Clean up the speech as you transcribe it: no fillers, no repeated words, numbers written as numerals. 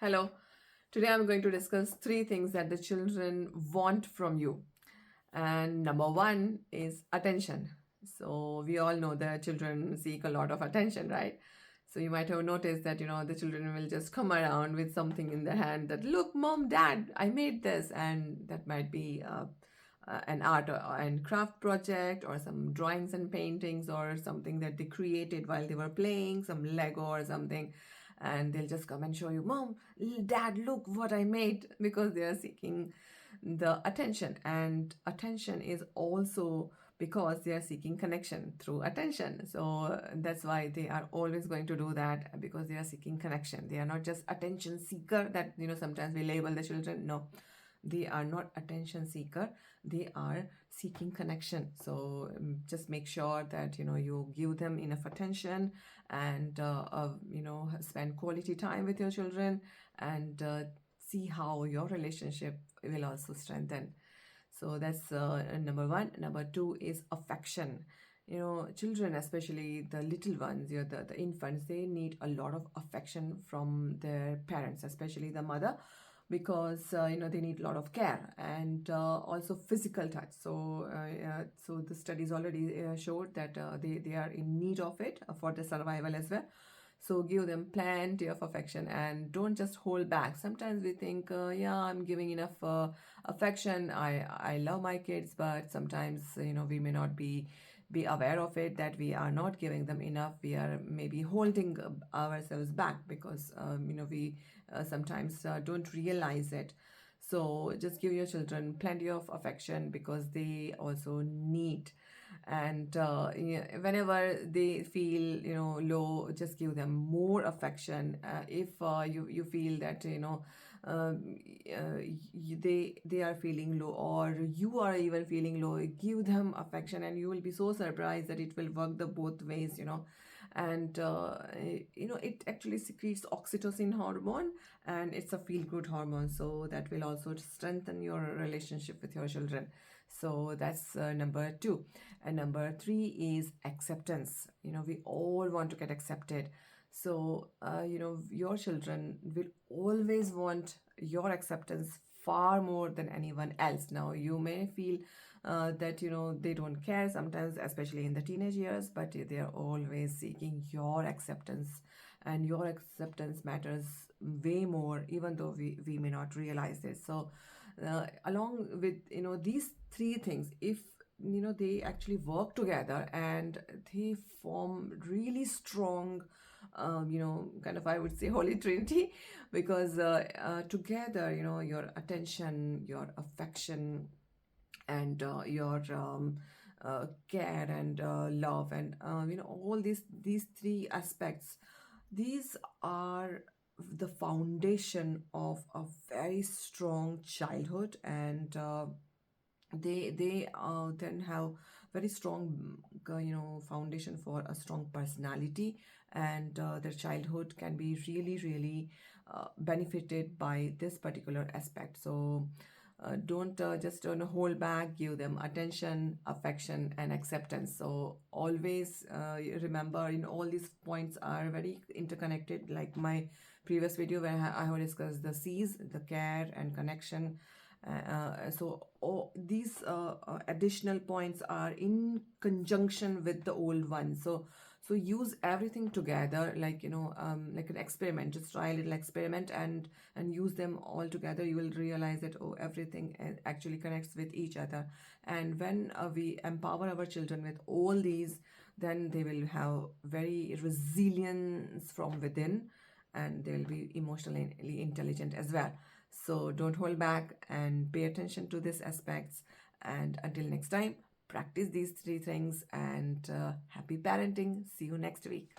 Hello. Today I'm going to discuss three things that the children want from you. And number one is attention. So we all know that children seek a lot of attention, right? So you might have noticed that, the children will just come around with something in their hand that, look, mom, dad, I made this. And that might be an art and craft project or some drawings and paintings or something that they created while they were playing, some Lego or something. And they'll just come and show you, mom, dad, look what I made, because they are seeking the attention. And attention is also because they are seeking connection through attention. So that's why they are always going to do that, because they are seeking connection. They are not just attention seeker that, sometimes we label the children. No, they are not attention seeker, they are seeking connection. So just make sure that you give them enough attention, and spend quality time with your children, and see how your relationship will also strengthen. So that's number one. Number two is affection. Children, especially the little ones, the infants, they need a lot of affection from their parents, especially the mother, because they need a lot of care, and also physical touch. So the studies already showed that they are in need of it for the survival as well. So give them plenty of affection, and don't just hold back. Sometimes we think, yeah, I'm giving enough affection. I love my kids, but sometimes we may not be aware of it, that we are not giving them enough. We are maybe holding ourselves back, because we sometimes don't realize it. So just give your children plenty of affection, because they also need. And whenever they feel low, just give them more affection. If you feel that they are feeling low, or you are even feeling low, give them affection, and you will be so surprised that it will work the both ways. And it actually secretes oxytocin hormone, and it's a feel good hormone, so that will also strengthen your relationship with your children. So that's number two. And number three is acceptance. We all want to get accepted. So your children will always want your acceptance far more than anyone else. Now you may feel that they don't care sometimes, especially in the teenage years, but they are always seeking your acceptance, and your acceptance matters way more, even though we may not realize it. So along with these three things, if they actually work together, and they form really strong, kind of, I would say, holy trinity, because together, your attention, your affection, and your care, and love, and all these three aspects, these are the foundation of a very strong childhood. And they then have very strong foundation for a strong personality, and their childhood can be really, really benefited by this particular aspect. So don't just hold back, give them attention, affection, and acceptance. So always remember, all these points are very interconnected, like my previous video where I have discussed the C's, the care and connection. So these additional points are in conjunction with the old ones. So use everything together, like like an experiment. Just try a little experiment, and use them all together. You will realize that, oh, everything actually connects with each other. And when we empower our children with all these, then they will have very resilience from within, and they will be emotionally intelligent as well. So don't hold back, and pay attention to these aspects. And until next time, practice these three things, and happy parenting. See you next week.